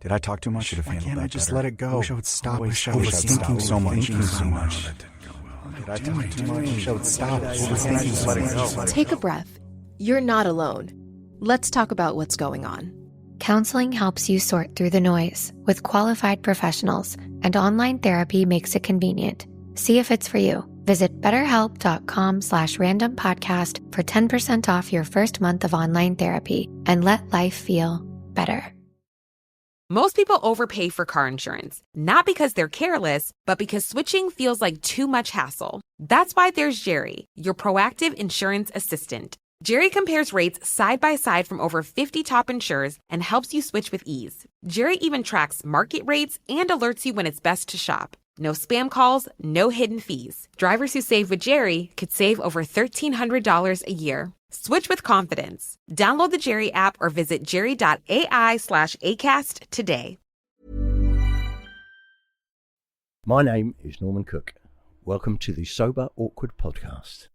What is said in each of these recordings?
Did I talk too much? Should have handled that. Just let it go. I wish I would stop. I wish I would thinking so much. Did I talk too much? I wish I would stop. Let it go. Take a breath. You're not alone. Let's talk about what's going on. Counseling helps you sort through the noise with qualified professionals, and online therapy makes it convenient. See if it's for you. Visit betterhelp.com/randompodcast for 10% off your first month of online therapy and let life feel better. Most people overpay for car insurance, not because they're careless, but because switching feels like too much hassle. That's why there's Jerry, your proactive insurance assistant. Jerry compares rates side by side from over 50 top insurers and helps you switch with ease. Jerry even tracks market rates and alerts you when it's best to shop. No spam calls, no hidden fees. Drivers who save with Jerry could save over $1,300 a year. Switch with confidence. Download the Jerry app or visit jerry.ai/ACAST today. My name is Norman Cook. Welcome to the Sober Awkward podcast.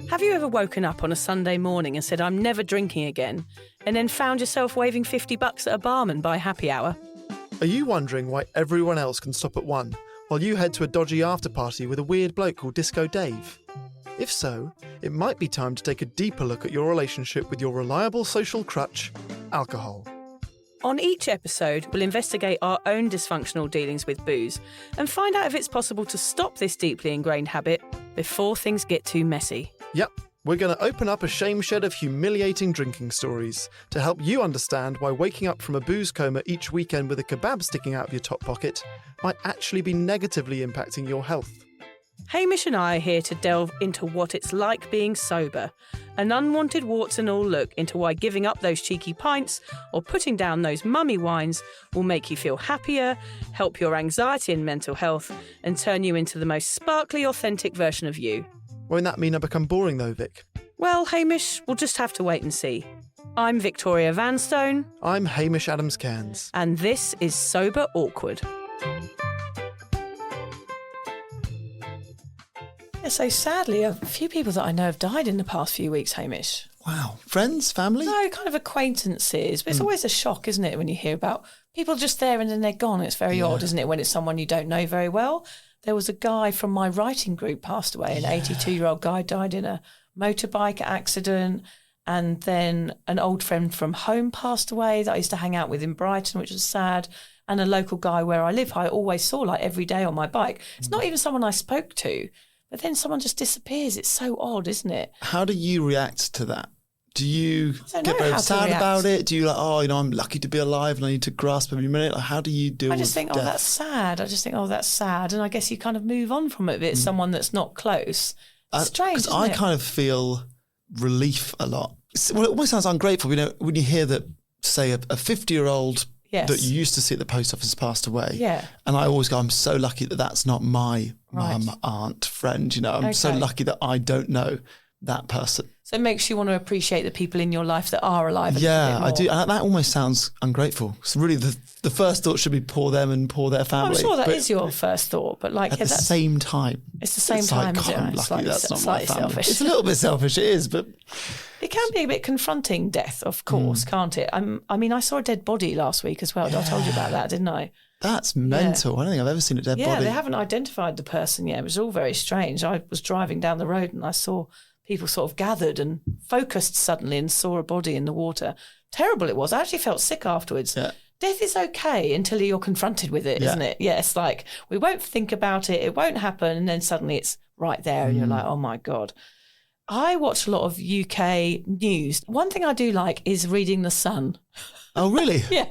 Have you ever woken up on a Sunday morning and said, "I'm never drinking again," and then found yourself waving $50 at a barman by happy hour? Are you wondering why everyone else can stop at 1 while you head to a dodgy after-party with a weird bloke called Disco Dave? If so, it might be time to take a deeper look at your relationship with your reliable social crutch, alcohol. On each episode, we'll investigate our own dysfunctional dealings with booze and find out if it's possible to stop this deeply ingrained habit before things get too messy. Yep, we're going to open up a shame shed of humiliating drinking stories to help you understand why waking up from a booze coma each weekend with a kebab sticking out of your top pocket might actually be negatively impacting your health. Hamish and I are here to delve into what it's like being sober, an unwanted warts and all look into why giving up those cheeky pints or putting down those mummy wines will make you feel happier, help your anxiety and mental health, and turn you into the most sparkly, authentic version of you. Won't that mean I become boring though, Vic? Well, Hamish, we'll just have to wait and see. I'm Victoria Vanstone. I'm Hamish Adams-Cairns. And this is Sober Awkward. Yeah, so sadly, a few people that I know have died in the past few weeks, Hamish. Wow. Friends, family? No, kind of acquaintances. But it's always a shock, isn't it, when you hear about people just there and then they're gone. It's very odd, isn't it, when it's someone you don't know very well. There was a guy from my writing group passed away. An 82-year-old guy died in a motorbike accident. And then an old friend from home passed away that I used to hang out with in Brighton, which was sad. And a local guy where I live, I always saw like every day on my bike. It's not even someone I spoke to. But then someone just disappears. It's so odd, isn't it? How do you react to that? Do you get very how to sad react. about it? Do you like, I'm lucky to be alive and I need to grasp every minute? Like, how do you deal with I just think, death? that's sad. I just think, that's sad. And I guess you kind of move on from it if it's someone that's not close. It's strange, isn't I it? kind of feel relief a lot. Well, it almost sounds ungrateful, when you hear that, say, a 50-year-old that you used to see at the post office passed away. Yeah. And I always go, I'm so lucky that that's not my mum, aunt, friend. I'm so lucky that I don't know that person. So it makes you want to appreciate the people in your life that are alive. Yeah, I do. And that almost sounds ungrateful. So really the first thought should be poor them and poor their family. I'm sure that is your first thought, but like at the same time. It's the same time, like, is it? I'm lucky that's not my family. Selfish. It's a little bit selfish, it is, but it can be a bit confronting, death, of course, can't it? I mean, I saw a dead body last week as well. I told you about that, didn't I? That's mental. I don't think I've ever seen a dead body. Yeah, they haven't identified the person yet. It was all very strange. I was driving down the road and I saw people sort of gathered and focused suddenly and saw a body in the water. Terrible it was. I actually felt sick afterwards. Yeah. Death is okay until you're confronted with it, isn't it? Yeah, it's like, we won't think about it, it won't happen, and then suddenly it's right there and you're like, oh my God. I watch a lot of UK news. One thing I do like is reading The Sun. Oh, really? Yeah.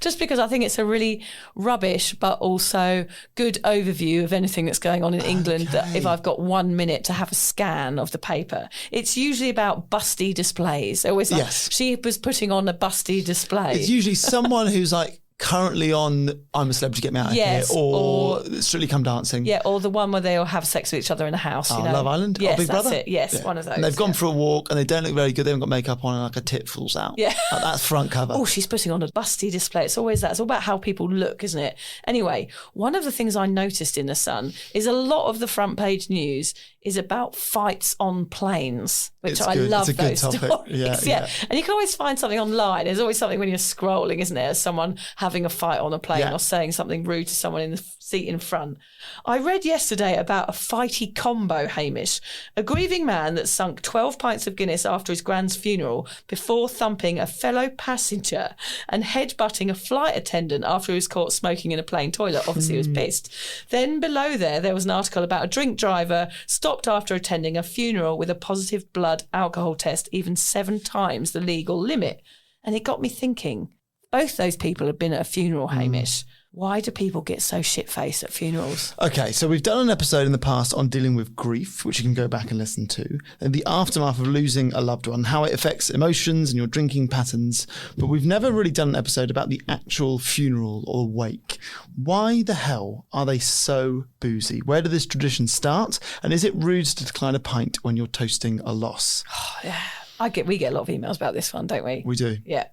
Just because I think it's a really rubbish but also good overview of anything that's going on in England, that if I've got 1 minute to have a scan of the paper. It's usually about busty displays. Always like, she was putting on a busty display. It's usually someone who's like currently on I'm a Celebrity, Get Me Out of Here, or Strictly Come Dancing. Yeah, or the one where they all have sex with each other in a house. Oh, you know? Love Island? Yes, Big Brother? That's it. Yes, one of those. And they've gone for a walk and they don't look very good. They haven't got makeup on and like a tit falls out. Yeah. Like, that's front cover. Oh, she's putting on a busty display. It's always that. It's all about how people look, isn't it? Anyway, one of the things I noticed in The Sun is a lot of the front page news is about fights on planes, which I love. It's a those good topic. stories. Yeah. And you can always find something online. There's always something when you're scrolling, isn't there? Someone having a fight on a plane or saying something rude to someone in the seat in front. I read yesterday about a fighty combo, Hamish. A grieving man that sunk 12 pints of Guinness after his grand's funeral before thumping a fellow passenger and headbutting a flight attendant after he was caught smoking in a plane toilet. Obviously, he was pissed. Then below there was an article about a drink driver stopped after attending a funeral with a positive blood alcohol test, even 7 times the legal limit. And it got me thinking, both those people have been at a funeral, Hamish. Why do people get so shit-faced at funerals? Okay, so we've done an episode in the past on dealing with grief, which you can go back and listen to, and the aftermath of losing a loved one, how it affects emotions and your drinking patterns. But we've never really done an episode about the actual funeral or wake. Why the hell are they so boozy? Where did this tradition start? And is it rude to decline a pint when you're toasting a loss? Oh, yeah. We get a lot of emails about this one, don't we? We do. Yeah.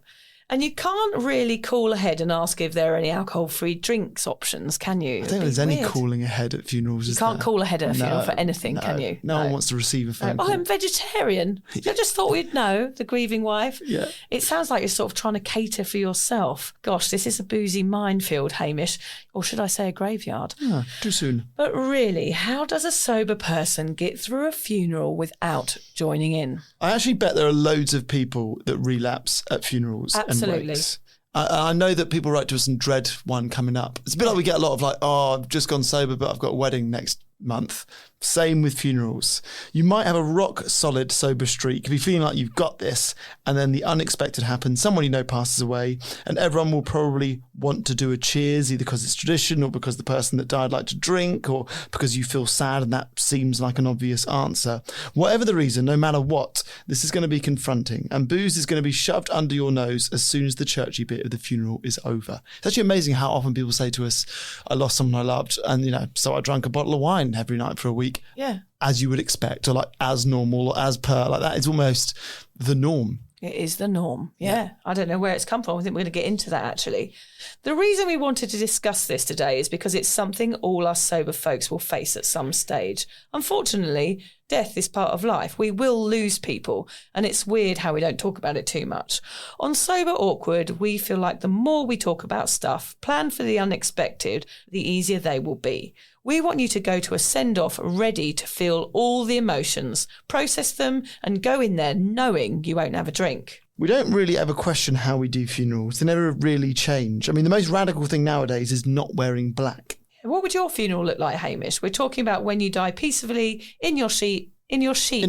And you can't really call ahead and ask if there are any alcohol-free drinks options, can you? I don't think there's any calling ahead at funerals. You can't call ahead at a funeral for anything, can you? No one wants to receive a phone call. I'm vegetarian. I just thought we'd know, the grieving wife. Yeah. It sounds like you're sort of trying to cater for yourself. Gosh, this is a boozy minefield, Hamish. Or should I say a graveyard? Yeah, too soon. But really, how does a sober person get through a funeral without joining in? I actually bet there are loads of people that relapse at funerals. Absolutely. And wakes. I know that people write to us and dread one coming up. It's a bit like we get a lot of like, oh, I've just gone sober, but I've got a wedding next month. Same with funerals. You might have a rock solid sober streak, be feeling like you've got this, and then the unexpected happens. Someone you know passes away, and everyone will probably want to do a cheers, either because it's tradition or because the person that died liked to drink, or because you feel sad and that seems like an obvious answer. Whatever the reason, no matter what, this is going to be confronting, and booze is going to be shoved under your nose as soon as the churchy bit of the funeral is over. It's actually amazing how often people say to us, I lost someone I loved, and so I drank a bottle of wine every night for a week. Yeah. As you would expect, or like as normal, or as per, like that is almost the norm. It is the norm. Yeah. I don't know where it's come from. I think we're going to get into that actually. The reason we wanted to discuss this today is because it's something all us sober folks will face at some stage. Unfortunately, death is part of life. We will lose people, and it's weird how we don't talk about it too much. On Sober Awkward, we feel like the more we talk about stuff, plan for the unexpected, the easier they will be. We want you to go to a send-off ready to feel all the emotions, process them, and go in there knowing you won't have a drink. We don't really ever question how we do funerals. They never really change. I mean, the most radical thing nowadays is not wearing black. What would your funeral look like, Hamish? We're talking about when you die peacefully in your sheep. In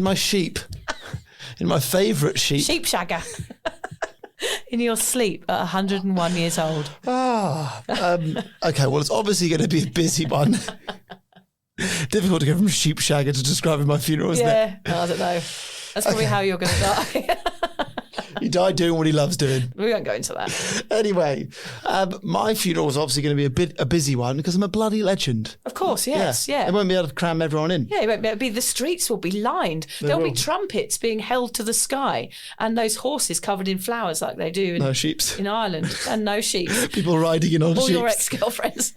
my sheep. In my favourite sheep. Sheep shagger. In your sleep at 101 years old. Okay, well, it's obviously going to be a busy one. Difficult to go from sheep shagger to describing my funeral, isn't it? Yeah, I don't know. That's probably how you're going to die. He died doing what he loves doing. We won't go into that. Anyway, my funeral is obviously going to be a busy one because I'm a bloody legend. Of course, yes, yeah. They won't be able to cram everyone in. Yeah, it won't be able to be. The streets will be lined. There'll be trumpets being held to the sky, and those horses covered in flowers like they do in Ireland, and no sheep. People riding in on sheep. All your ex-girlfriends.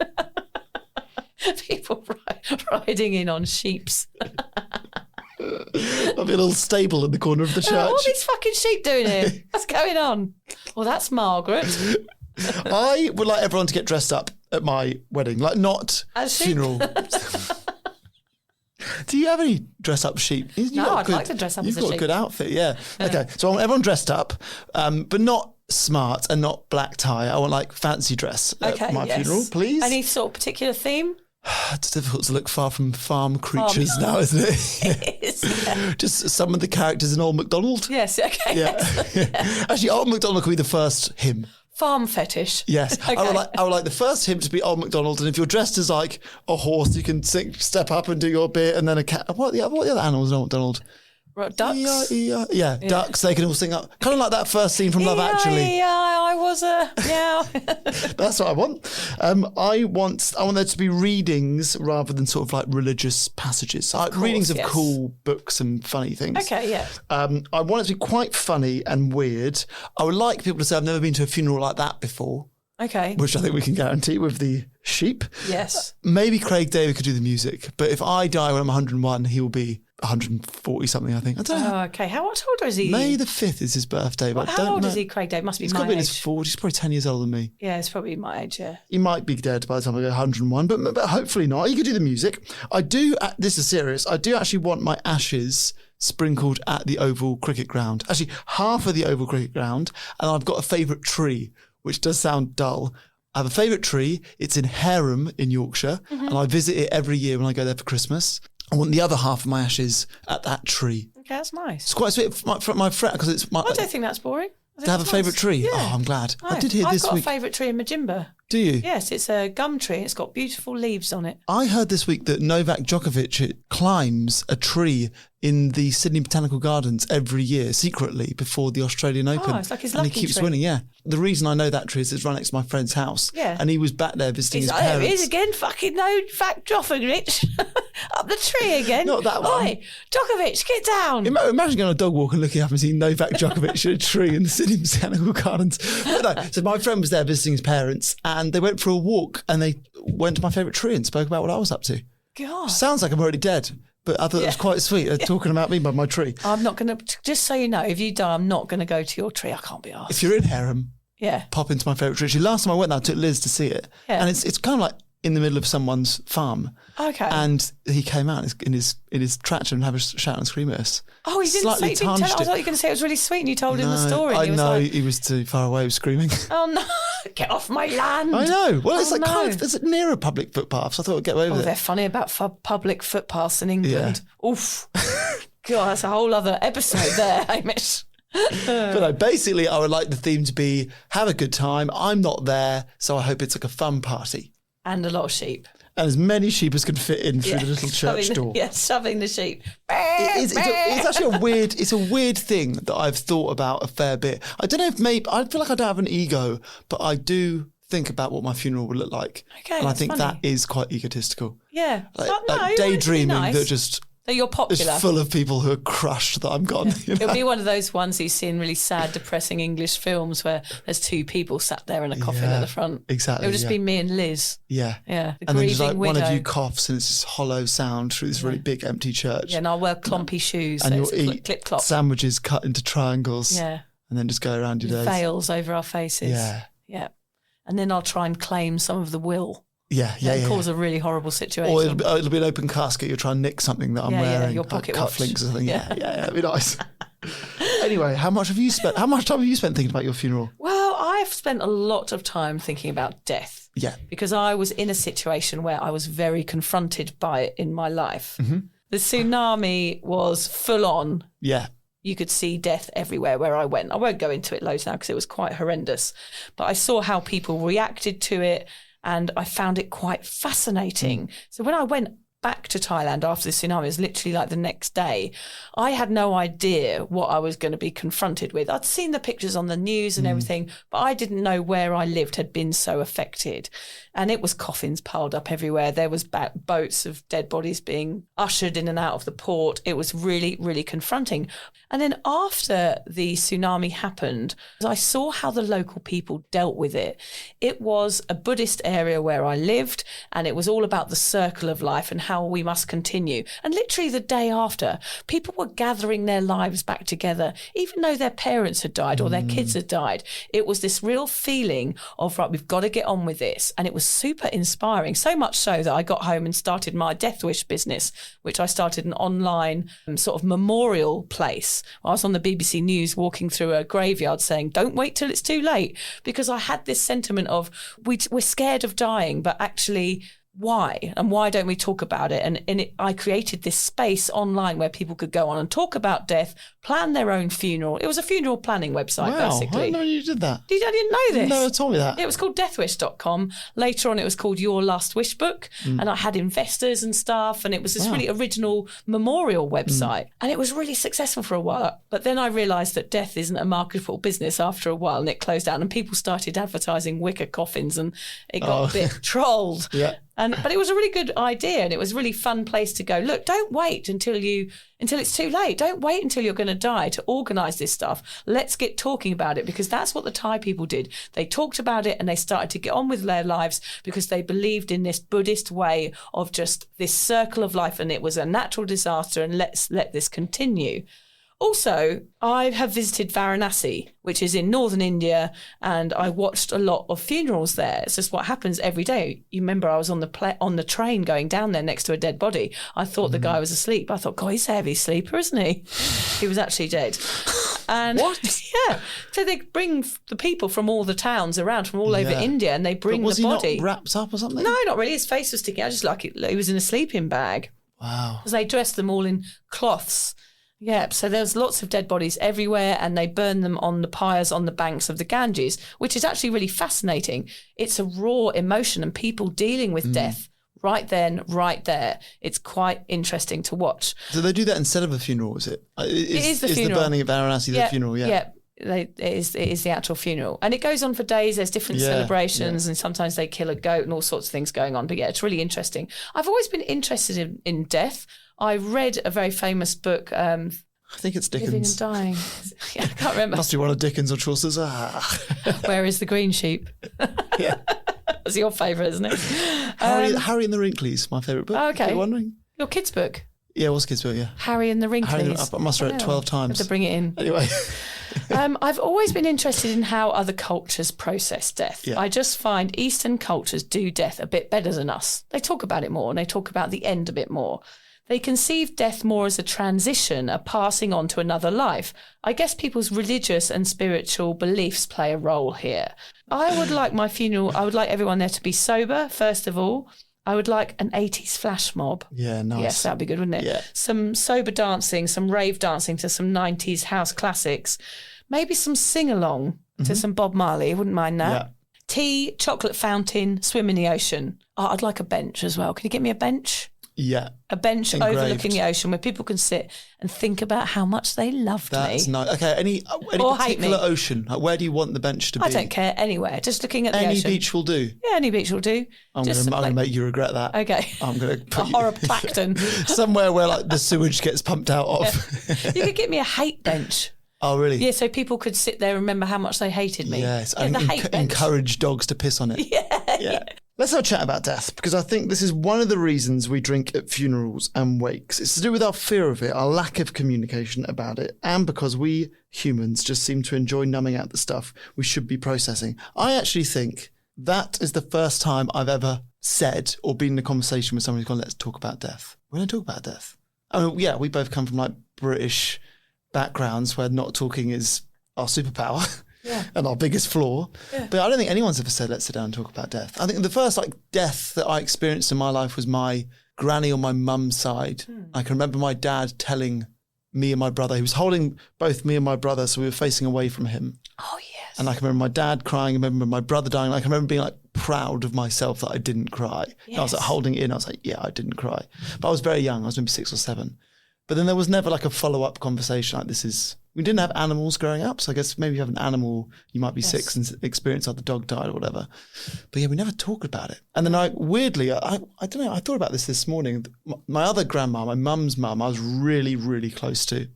People riding in on sheeps. There'll be a little stable in the corner of the church. What are these fucking sheep doing here? What's going on? Well, that's Margaret. I would like everyone to get dressed up at my wedding, like not as funeral. Do you have any dress up sheep? I'd like to dress up as a sheep. You've got a good outfit, yeah. Okay, so I want everyone dressed up, but not smart and not black tie. I want like fancy dress at my funeral, please. Any sort of particular theme? It's difficult to look far from farm creatures now, isn't it? It is. Yeah. Just some of the characters in Old MacDonald. Yes, okay. Yeah. Actually, Old MacDonald could be the first hymn. Farm fetish. Yes. Okay. I would like the first hymn to be Old MacDonald, and if you're dressed as like a horse, you can step up and do your bit, and then a cat. What are the other animals in Old MacDonald? Ducks? Yeah, ducks. They can all sing up. Kind of like that first scene from Love Actually. Yeah, I was a... Yeah. That's what I want. I want there to be readings rather than sort of like religious passages. Readings of cool books and funny things. Okay, yeah. I want it to be quite funny and weird. I would like people to say, I've never been to a funeral like that before. Okay. Which I think we can guarantee with the sheep. Yes. Maybe Craig David could do the music, but if I die when I'm 101, he will be 140 something, I think. I don't know. Oh, okay. How old is he? May the 5th is his birthday, but I don't know. How old is he, Craig Dave? Must be He's my got to be in age. his 40s. He's probably 10 years older than me. Yeah, it's probably my age, yeah. He might be dead by the time I go 101, but hopefully not. He could do the music. This is serious, I do actually want my ashes sprinkled at the Oval Cricket Ground. Actually, half of the Oval Cricket Ground, and I've got a favourite tree, which does sound dull. I have a favourite tree. It's in Hareham in Yorkshire, and I visit it every year when I go there for Christmas. I want the other half of my ashes at that tree. Okay, that's nice. It's quite sweet for my friend, because it's my... I don't think that's boring. To have a favourite tree? Yeah. Oh, I'm glad. No, I did hear this week. I've got a favourite tree in Majimba. Do you? Yes, it's a gum tree. It's got beautiful leaves on it. I heard this week that Novak Djokovic climbs a tree in the Sydney Botanical Gardens every year secretly before the Australian Open. It's like his and lucky he keeps tree. winning, yeah. The reason I know that tree is it's right next to my friend's house. Yeah. And he was back there visiting He's his like, there parents. he is again, fucking Novak Djokovic. Up the tree again. Not that one. Oi, Djokovic, get down. Imagine going on a dog walk and looking up and seeing Novak Djokovic in a tree in the Sydney Botanical Gardens. But no, so my friend was there visiting his parents, and they went for a walk, and they went to my favourite tree and spoke about what I was up to. God. Sounds like I'm already dead, but I thought it was quite sweet. They're talking about me by my tree. I'm not going to, just so you know, if you die, I'm not going to go to your tree. I can't be arsed. If you're in Hareham, Yeah. pop into my favourite tree. Actually, last time I went there, I took Liz to see it. Yeah. And it's kind of like in the middle of someone's farm. Okay. And he came out in his tractor and have a shout and scream at us. Oh, he didn't Slightly say, he didn't tell, I tarnished thought it. you were going to say it was really sweet and you told him the story. I and he was know, like, he was too far away, he was screaming. oh no, get off my land. I know. Well, it's Oh, like kind no. of, it's near a public footpath, so I thought I'd get away with They're it. funny about public footpaths in England. Oof. God, that's a whole other episode there, Hamish. But no, basically, I would like the theme to be have a good time. I'm not there, so I hope it's like a fun party. And a lot of sheep. And as many sheep as can fit in through the little church door. Shoving the sheep. It's actually a weird thing that I've thought about a fair bit. I don't know if I feel like I don't have an ego, but I do think about what my funeral would look like. Okay, and I that's think funny. that is quite egotistical. Yeah. Like, But no, like it'd be daydreaming nice. that just That you're is popular. full of people who are crushed that I'm gone. You know? It'll be one of those ones you see in really sad, depressing English films where there's two people sat there in a coffin Yeah, at the front. exactly, It'll just yeah. be me and Liz. Yeah. Yeah. The And then grieving just like widow. one of you coughs and it's this hollow sound through this really big empty church. Yeah, and I'll wear clumpy shoes. And so you'll it's eat clip clop. sandwiches cut into triangles. Yeah. And then just go around your days. Veils over our faces. Yeah. Yeah. And then I'll try and claim some of the will. Yeah. And cause a really horrible situation. Or it'll be an open casket. You'll try and nick something that I'm wearing. your like pocket watch. cufflinks or something. Yeah, it'd be nice. Anyway, how much time have you spent thinking about your funeral? Well, I've spent a lot of time thinking about death. Yeah. Because I was in a situation where I was very confronted by it in my life. Mm-hmm. The tsunami was full on. Yeah. You could see death everywhere where I went. I won't go into it loads now because it was quite horrendous. But I saw how people reacted to it and I found it quite fascinating. So when I went back to Thailand after the tsunami, it was literally like the next day, I had no idea what I was going to be confronted with. I'd seen the pictures on the news and everything, but I didn't know where I lived had been so affected. And it was coffins piled up everywhere. There was boats of dead bodies being ushered in and out of the port. It was really, really confronting. And then after the tsunami happened, I saw how the local people dealt with it. It was a Buddhist area where I lived, and it was all about the circle of life and how we must continue. And literally the day after, people were gathering their lives back together, even though their parents had died or their kids had died. It was this real feeling of, right, we've got to get on with this. And it was super inspiring, so much so that I got home and started my Death Wish business, which I started an online sort of memorial place. I was on the BBC News walking through a graveyard saying, don't wait till it's too late, because I had this sentiment of we're scared of dying, but actually why? And why don't we talk about it? And I created this space online where people could go on and talk about death, plan their own funeral. It was a funeral planning website, Wow, I basically. didn't know you did that. I didn't know this. No one told me that. It was called deathwish.com. Later on, it was called Your Last Wish Book. And I had investors and stuff. And it was this really original memorial website. And it was really successful for a while. But then I realised that death isn't a marketable business after a while. And it closed down. And people started advertising wicker coffins. And it got a bit trolled. Yeah. But it was a really good idea, and it was a really fun place to go. Look, don't wait until it's too late. Don't wait until you're going to die to organise this stuff. Let's get talking about it, because that's what the Thai people did. They talked about it and they started to get on with their lives because they believed in this Buddhist way of just this circle of life, and it was a natural disaster, and let's let this continue. Also, I have visited Varanasi, which is in northern India, and I watched a lot of funerals there. It's just what happens every day. You remember I was on the train going down there next to a dead body. I thought the guy was asleep. I thought, God, he's a heavy sleeper, isn't he? He was actually dead. And What? Yeah. So they bring the people from all the towns around, from all over India, and they bring But was the he body. not wrapped up or something? No, not really. His face was sticking out, just like he was in a sleeping bag. Wow. Because they dressed them all in cloths. Yeah, so there's lots of dead bodies everywhere, and they burn them on the pyres on the banks of the Ganges, which is actually really fascinating. It's a raw emotion, and people dealing with death right then, right there. It's quite interesting to watch. Do they do that instead of a funeral? Is it? It is the funeral. Is the burning of Varanasi the funeral? Yeah. It is the actual funeral, and it goes on for days. There's different celebrations, and sometimes they kill a goat and all sorts of things going on. But yeah, it's really interesting. I've always been interested in death. I read a very famous book, I think it's Living Dickens. and Dying. Yeah, I can't remember. Must be one of Dickens or Chaucer's. Where is the green sheep? Yeah. That's your favourite, isn't it? Harry and the Wrinklies, my favourite book. Oh, okay. If you're wondering. Your kids' book, Yeah, it was kids' book, yeah. Harry and the Wrinklies. I must have read it 12 times. Have to bring it in. Anyway. I've always been interested in how other cultures process death. Yeah. I just find Eastern cultures do death a bit better than us. They talk about it more, and they talk about the end a bit more. They conceive death more as a transition, a passing on to another life. I guess people's religious and spiritual beliefs play a role here. I would like my funeral, I would like everyone there to be sober, first of all. I would like an 80s flash mob. Yeah, nice. Yes, that'd be good, wouldn't it? Yeah. Some sober dancing, some rave dancing to some 90s house classics. Maybe some sing-along to some Bob Marley. I wouldn't mind that. Yeah. Tea, chocolate fountain, swim in the ocean. Oh, I'd like a bench as well. Can you get me a bench? Yeah. A bench Engraved. overlooking the ocean where people can sit and think about how much they loved That's me. nice. Okay, any Or hate particular me. ocean? Like, where do you want the bench to be? I don't care, anywhere. Just looking at the Any ocean. beach will do. Yeah, any beach will do. I'm Just going to make you regret that. Okay. I'm going to A put horror plankton. somewhere where like the sewage gets pumped out of. You could get me a hate bench. Oh, really? Yeah, so people could sit there and remember how much they hated me. Yes, Yeah, and the hate bench. encourage dogs to piss on it. Yeah. Let's have a chat about death, because I think this is one of the reasons we drink at funerals and wakes. It's to do with our fear of it, our lack of communication about it, and because we humans just seem to enjoy numbing out the stuff we should be processing. I actually think that is the first time I've ever said or been in a conversation with someone who's gone, let's talk about death. We're going to talk about death. I mean, yeah, we both come from like British backgrounds where not talking is our superpower. Yeah. And our biggest flaw. Yeah. But I don't think anyone's ever said, let's sit down and talk about death. I think the first like death that I experienced in my life was my granny on my mum's side. I can remember my dad telling me and my brother, he was holding both me and my brother, so we were facing away from him. Oh, yes. And I can remember my dad crying, I remember my brother dying. I can remember being like proud of myself that I didn't cry. And I was like holding it in, I was like, yeah, I didn't cry. But I was very young, I was maybe 6 or 7. But then there was never like a follow-up conversation like this is... We didn't have animals growing up, so I guess maybe you have an animal, you might be 6 and experience how the dog died or whatever. But yeah, we never talked about it. And then I don't know, I thought about this morning. My other grandma, my mum's mum, I was really, really close to.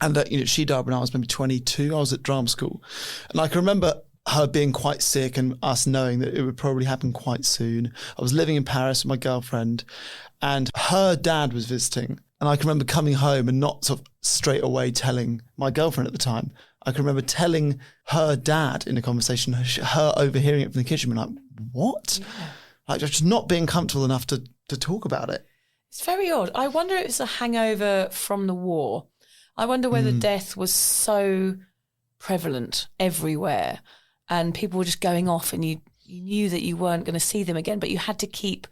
And she died when I was maybe 22. I was at drama school. And I can remember her being quite sick and us knowing that it would probably happen quite soon. I was living in Paris with my girlfriend and her dad was visiting. And I can remember coming home and not sort of straight away telling my girlfriend at the time. I can remember telling her dad in a conversation, her overhearing it from the kitchen, and like, what? Yeah. Like just not being comfortable enough to talk about it. It's very odd. I wonder if it's a hangover from the war. I wonder whether death was so prevalent everywhere and people were just going off and you knew that you weren't going to see them again, but you had to keep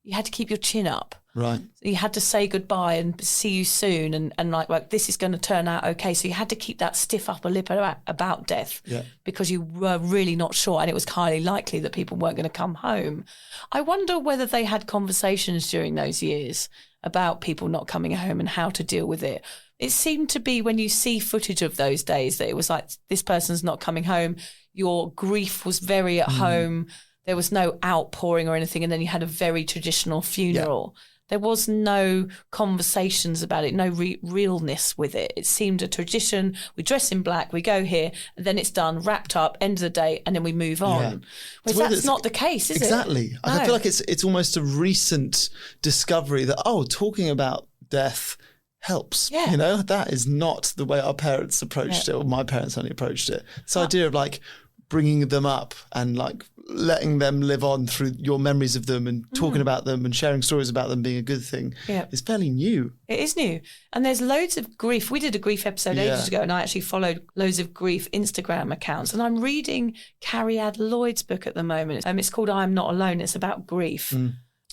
you had to keep your chin up. Right. You had to say goodbye and see you soon, and like this is going to turn out okay. So you had to keep that stiff upper lip about death, because you were really not sure, and it was highly likely that people weren't going to come home. I wonder whether they had conversations during those years about people not coming home and how to deal with it. It seemed to be, when you see footage of those days, that it was like, this person's not coming home. Your grief was very at home. There was no outpouring or anything, and then you had a very traditional funeral. Yeah. There was no conversations about it, no realness with it. It seemed a tradition. We dress in black, we go here, and then it's done, wrapped up, end of the day, and then we move on. Yeah. Whereas that's not the case, is it? Exactly. No. I feel like it's almost a recent discovery that, talking about death helps. Yeah. You know, that is not the way our parents approached it, or my parents only approached it. This idea of like bringing them up and like letting them live on through your memories of them and talking about them and sharing stories about them being a good thing is fairly new. It is new. And there's loads of grief. We did a grief episode ages ago, and I actually followed loads of grief Instagram accounts. And I'm reading Carrie-Ad Lloyd's book at the moment. It's called I'm Not Alone. It's about grief.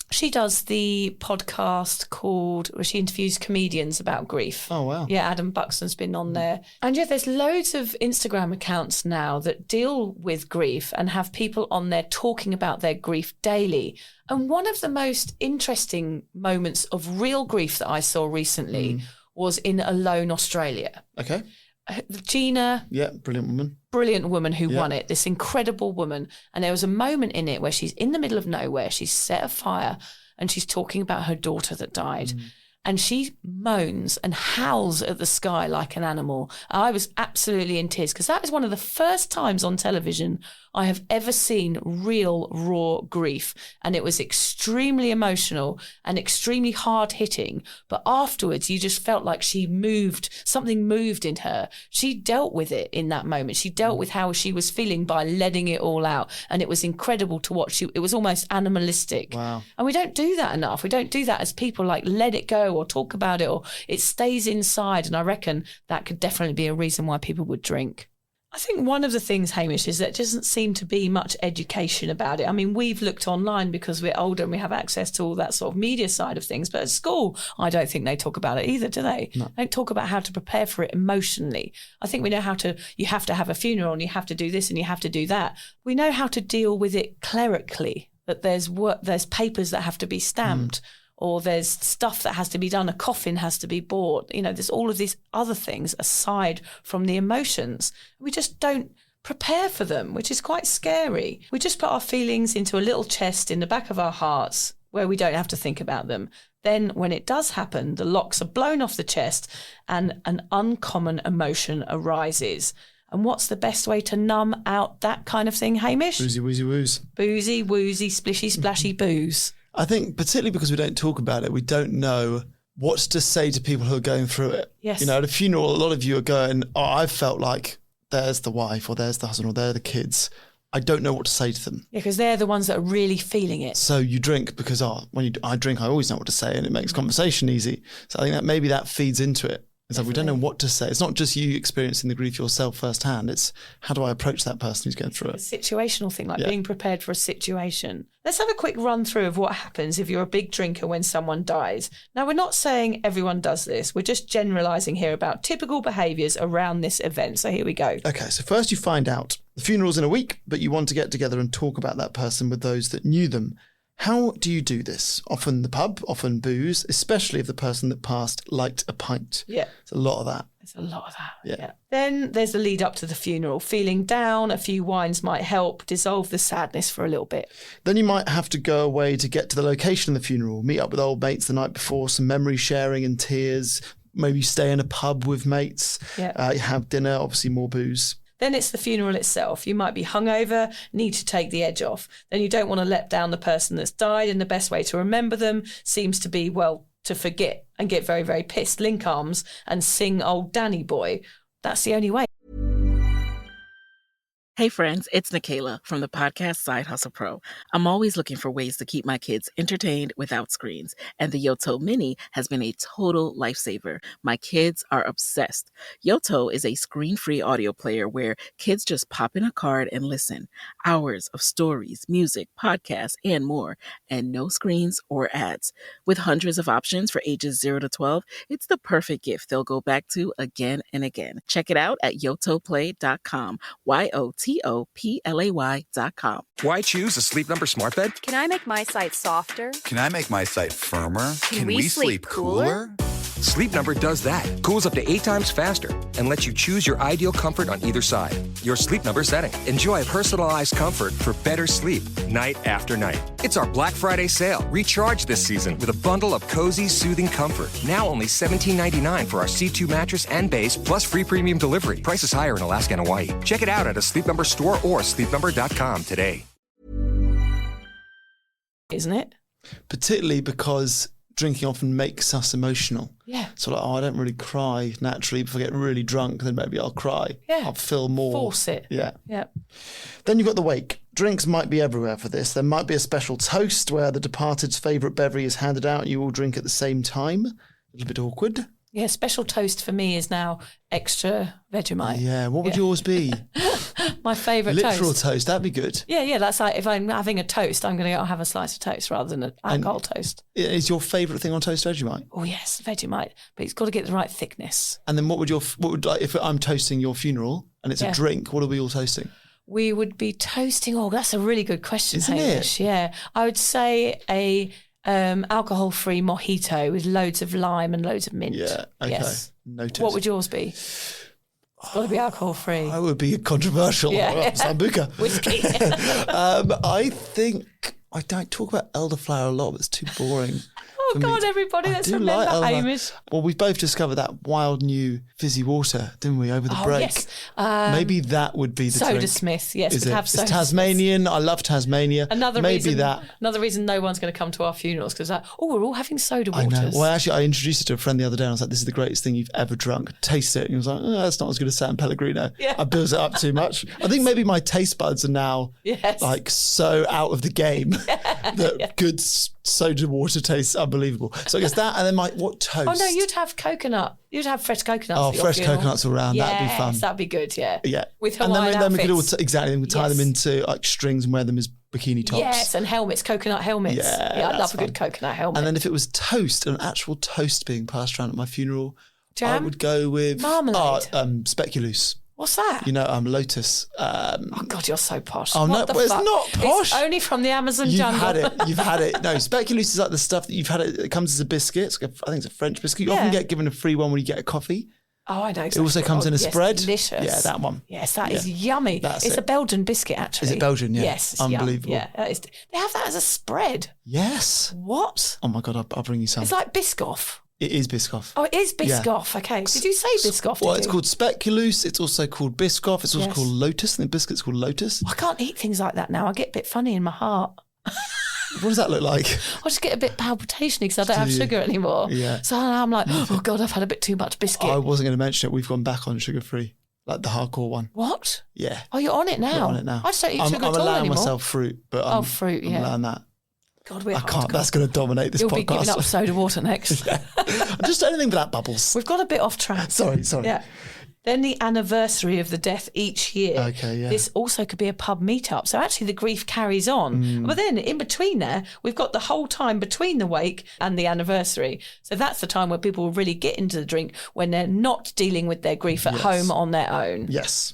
She does the podcast where she interviews comedians about grief. Oh, wow. Yeah, Adam Buxton's been on there. And there's loads of Instagram accounts now that deal with grief and have people on there talking about their grief daily. And one of the most interesting moments of real grief that I saw recently was in Alone, Australia. Okay. Gina. Yeah, brilliant woman who won it, this incredible woman. And there was a moment in it where she's in the middle of nowhere, she's set a fire, and she's talking about her daughter that died. And she moans and howls at the sky like an animal. I was absolutely in tears, because that is one of the first times on television I have ever seen real, raw grief. And it was extremely emotional and extremely hard-hitting. But afterwards, you just felt like something moved in her. She dealt with it in that moment. She dealt with how she was feeling by letting it all out. And it was incredible to watch. It was almost animalistic. Wow. And we don't do that enough. We don't do that as people, like let it go or talk about it, or it stays inside. And I reckon that could definitely be a reason why people would drink. I think one of the things, Hamish, is that there doesn't seem to be much education about it. I mean, we've looked online because we're older and we have access to all that sort of media side of things. But at school, I don't think they talk about it either, do they? No. They don't talk about how to prepare for it emotionally. I think we know you have to have a funeral and you have to do this and you have to do that. We know how to deal with it clerically, that there's papers that have to be stamped. Or there's stuff that has to be done, a coffin has to be bought. You know, there's all of these other things aside from the emotions. We just don't prepare for them, which is quite scary. We just put our feelings into a little chest in the back of our hearts where we don't have to think about them. Then when it does happen, the locks are blown off the chest and an uncommon emotion arises. And what's the best way to numb out that kind of thing, Hamish? Boozy, woozy, woos. Boozy, woozy, splishy, splashy booze. I think particularly because we don't talk about it, we don't know what to say to people who are going through it. Yes. You know, at a funeral, a lot of you are going, I've felt like there's the wife or there's the husband or there are the kids. I don't know what to say to them. Yeah, because they're the ones that are really feeling it. So you drink because I drink, I always know what to say, and it makes conversation easy. So I think that maybe that feeds into it. It's like we don't know what to say. It's not just you experiencing the grief yourself firsthand. It's how do I approach that person who's going through it? A situational thing, like being prepared for a situation. Let's have a quick run through of what happens if you're a big drinker when someone dies. Now, we're not saying everyone does this. We're just generalising here about typical behaviours around this event. So here we go. Okay, so first you find out the funeral's in a week, but you want to get together and talk about that person with those that knew them. How do you do this? Often the pub, often booze, especially if the person that passed liked a pint. Yeah. There's a lot of that. There's a lot of that. Yeah. Then there's the lead up to the funeral. Feeling down, a few wines might help dissolve the sadness for a little bit. Then you might have to go away to get to the location of the funeral, meet up with old mates the night before, some memory sharing and tears, maybe stay in a pub with mates, have dinner, obviously more booze. Then it's the funeral itself. You might be hungover, need to take the edge off. Then you don't want to let down the person that's died, and the best way to remember them seems to be, to forget and get very, very pissed, link arms and sing Old Danny Boy. That's the only way. Hey friends, it's Nikayla from the podcast Side Hustle Pro. I'm always looking for ways to keep my kids entertained without screens, and the Yoto Mini has been a total lifesaver. My kids are obsessed. Yoto is a screen-free audio player where kids just pop in a card and listen. Hours of stories, music, podcasts, and more, and no screens or ads. With hundreds of options for ages 0 to 12, it's the perfect gift they'll go back to again and again. Check it out at yotoplay.com. YOTOPLAY.com. Why choose a Sleep Number smart bed? Can I make my site softer? Can I make my site firmer? Can we sleep cooler? Sleep Number does that. Cools up to 8 times faster and lets you choose your ideal comfort on either side. Your Sleep Number setting. Enjoy personalized comfort for better sleep night after night. It's our Black Friday sale. Recharge this season with a bundle of cozy, soothing comfort. Now only $17.99 for our C2 mattress and base, plus free premium delivery. Prices higher in Alaska and Hawaii. Check it out at a Sleep Number store or sleepnumber.com today. Isn't it? Particularly because drinking often makes us emotional. Yeah. So like, I don't really cry naturally. If I get really drunk, then maybe I'll cry. Yeah. I'll feel more. Force it. Yeah. Yeah. Then you've got the wake. Drinks might be everywhere for this. There might be a special toast where the departed's favourite beverage is handed out and you all drink at the same time. A little bit awkward. Yeah, special toast for me is now extra Vegemite. Yeah, what would yours be? My favourite Literal toast, that'd be good. Yeah, that's like if I'm having a toast, I'm going to go have a slice of toast rather than an alcohol toast. Is your favourite thing on toast Vegemite? Oh yes, Vegemite, but it's got to get the right thickness. And then what would like if I'm toasting your funeral and it's a drink, what are we all toasting? We would be toasting. Oh, that's a really good question, Isn't Hamish. it? Yeah, I would say a alcohol-free mojito with loads of lime and loads of mint. Yeah, okay. Yes. Noted. What would yours be? It's got to be alcohol-free. I would be controversial. Yeah. Sambuca. Whiskey. I think I don't talk about elderflower a lot, but it's too boring. Oh, God, everybody, let's remember Hamish. Well, we've both discovered that wild new fizzy water, didn't we, over the break? Yes. Maybe that would be the Soda drink. Smith, yes, Is we'd it? have It's Soda Tasmanian. I love Tasmania. Another reason no one's going to come to our funerals because we're all having soda I waters. know. Well, actually, I introduced it to a friend the other day and I was like, this is the greatest thing you've ever drunk. Taste it. And he was like, that's not as good as San Pellegrino. Yeah. I built it up too much. I think maybe my taste buds are now like so out of the game that good soda water tastes unbelievable. So I guess that, and then what toast? Oh, no, you'd have coconut. You'd have fresh coconuts. Oh, at your fresh funeral. coconuts all around. Yes, that'd be fun. That'd be good, yeah. Yeah. With and Hawaiian then we could all, outfits. then we tie them into like strings and wear them as bikini tops. Yes, and helmets, coconut helmets. Yeah, I'd love a fun. good coconut helmet. And then if it was toast, an actual toast being passed around at my funeral, Jam? I would go with Marmalade? speculous. What's that? You know, lotus. Oh, God, you're so posh. Oh, What no, the it's fuck? not posh. It's only from the Amazon You've jungle. had it. You've had it. No, speculous is like the stuff that you've had. It comes as a biscuit. I think it's a French biscuit. You often get given a free one when you get a coffee. Oh, I know exactly. It also comes in a yes, spread. Delicious. Yeah, that one. Yes, that is yummy. That's it's it. a Belgian biscuit, actually. Is it Belgian? Yeah. Yes. It's Unbelievable. Yum. Yeah, they have that as a spread. Yes. What? Oh my God, I'll bring you some. It's like Biscoff. It is Biscoff. Oh, it is Biscoff. Yeah. Okay. Did you say Biscoff? Well, it's called speculous. It's also called Biscoff. It's also called Lotus. And the biscuit's called Lotus. I can't eat things like that now. I get a bit funny in my heart. What does that look like? I just get a bit palpitation because I don't have sugar anymore. Yeah. So I'm like, oh God, I've had a bit too much biscuit. I wasn't going to mention it. We've gone back on sugar-free, like the hardcore one. What? Yeah. Oh, you're on it now? I'm on it now. I just don't eat sugar I'm at all allowing anymore. myself fruit, but I'm fruit, yeah. allowing that. God, we're I can't. That's going to dominate this You'll podcast. be giving up soda water next. Just anything without bubbles. We've got a bit off track. Sorry. Yeah. Then the anniversary of the death each year. Okay, yeah. This also could be a pub meetup. So actually the grief carries on. But then in between there, we've got the whole time between the wake and the anniversary. So that's the time where people will really get into the drink when they're not dealing with their grief at home on their own. Yes.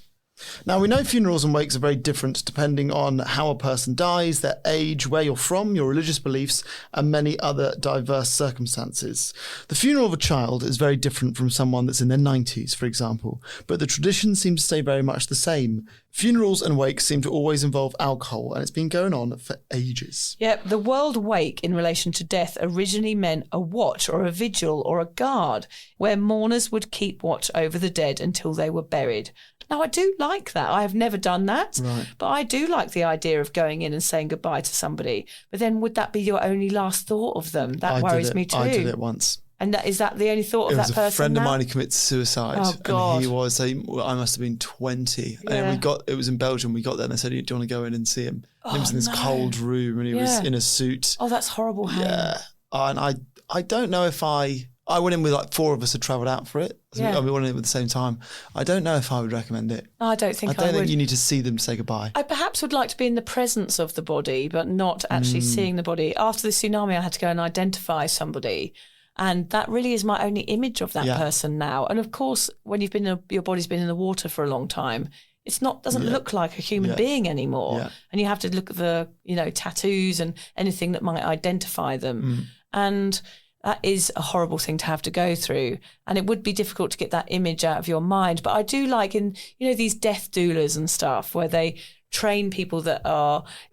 Now, we know funerals and wakes are very different depending on how a person dies, their age, where you're from, your religious beliefs, and many other diverse circumstances. The funeral of a child is very different from someone that's in their 90s, for example, but the tradition seems to stay very much the same. Funerals and wakes seem to always involve alcohol, and it's been going on for ages. Yeah, the word wake in relation to death originally meant a watch or a vigil or a guard where mourners would keep watch over the dead until they were buried. Now, I do like that. I have never done that, but I do like the idea of going in and saying goodbye to somebody. But then would that be your only last thought of them? That worries me too. I did it once. And is that the only thought of that person? It was a friend of now? mine who committed suicide. Oh, God. And I must have been 20. Yeah. And it was in Belgium. We got there and they said, do you want to go in and see him? And he was in this cold room and he was in a suit. Oh, that's horrible. Yeah. And I don't know if I went in with like 4 of us had travelled out for it. Yeah. We went in at the same time. I don't know if I would recommend it. I don't think I would. think you need to see them to say goodbye. I perhaps would like to be in the presence of the body, but not actually seeing the body. After the tsunami, I had to go and identify somebody. And that really is my only image of that person now. And of course, when your body's been in the water for a long time, doesn't look like a human being anymore. Yeah. And you have to look at the, tattoos and anything that might identify them. And that is a horrible thing to have to go through. And it would be difficult to get that image out of your mind. But I do like in, these death doulas and stuff where they train people that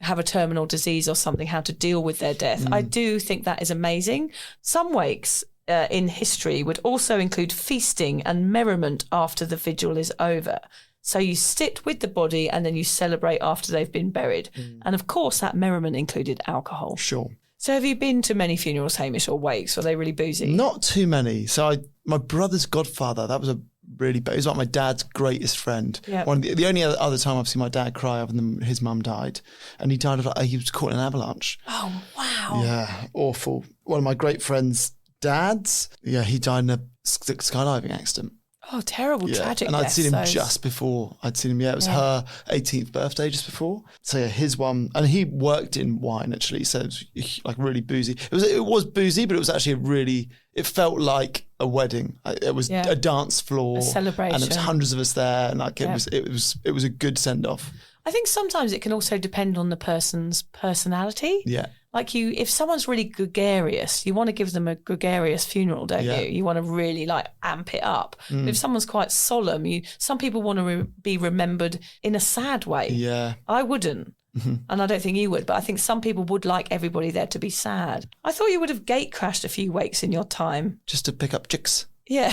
have a terminal disease or something, how to deal with their death. I do think that is amazing. Some wakes in history would also include feasting and merriment after the vigil is over. So you sit with the body and then you celebrate after they've been buried. And of course, that merriment included alcohol. Sure. So have you been to many funerals, Hamish, or wakes? Were they really boozy? Not too many. So my brother's godfather, that was he was like my dad's greatest friend. Yep. One of the only other time I've seen my dad cry other than his mum died. And he died of he was caught in an avalanche. Oh, wow. Yeah, awful. One of my great friends' dads, he died in a skydiving accident. Oh, terrible, tragic. And I'd seen him deaths, just before. It was her 18th birthday just before. So his one, and he worked in wine actually, so it was like really boozy. It was boozy, but it was actually it felt like a wedding. It was a dance floor, a celebration, and there was hundreds of us there, and it was a good send off. I think sometimes it can also depend on the person's personality. Yeah. Like if someone's really gregarious, you want to give them a gregarious funeral, don't you? You want to really amp it up. But if someone's quite solemn, some people want to be remembered in a sad way. Yeah. I wouldn't. And I don't think you would, but I think some people would like everybody there to be sad. I thought you would have gate crashed a few wakes in your time. Just to pick up chicks. Yeah.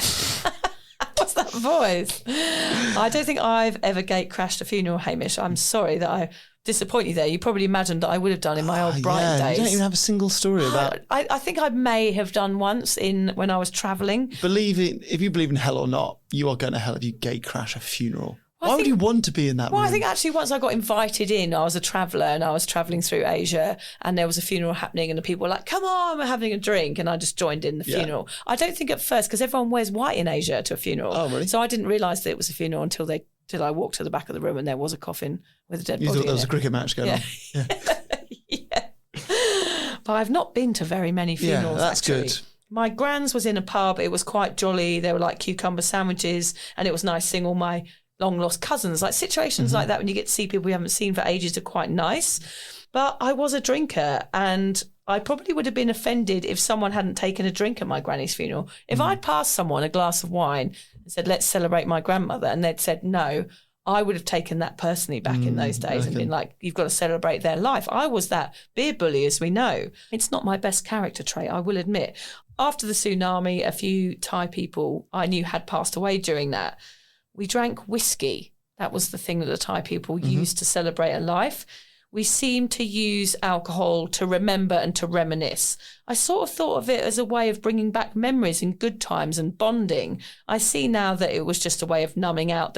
What's that voice? I don't think I've ever gate crashed a funeral, Hamish. I'm sorry that I disappoint you there. You probably imagined that I would have done in my old Brighton days. You don't even have a single story about... I think I may have done once when I was travelling. If you believe in hell or not, you are going to hell if you gate crash a funeral. Why would you want to be in that room? Well, I think actually once I got invited in, I was a traveller and I was travelling through Asia and there was a funeral happening and the people were like, come on, we're having a drink. And I just joined in the funeral. I don't think at first, because everyone wears white in Asia to a funeral. Oh, really? So I didn't realise that it was a funeral until I walked to the back of the room and there was a coffin with a dead body. You thought there was a cricket match going on. Yeah. But I've not been to very many funerals, that's actually. good. My gran's was in a pub. It was quite jolly. There were like cucumber sandwiches and it was nice seeing all my long lost cousins. Like situations like that when you get to see people we haven't seen for ages are quite nice. But I was a drinker and I probably would have been offended if someone hadn't taken a drink at my granny's funeral. If I'd passed someone a glass of wine and said, let's celebrate my grandmother, and they'd said no, I would have taken that personally back in those days and been like, you've got to celebrate their life. I was that beer bully, as we know. It's not my best character trait, I will admit. After the tsunami, a few Thai people I knew had passed away during that. We drank whiskey. That was the thing that the Thai people used to celebrate a life. We seemed to use alcohol to remember and to reminisce. I sort of thought of it as a way of bringing back memories and good times and bonding. I see now that it was just a way of numbing out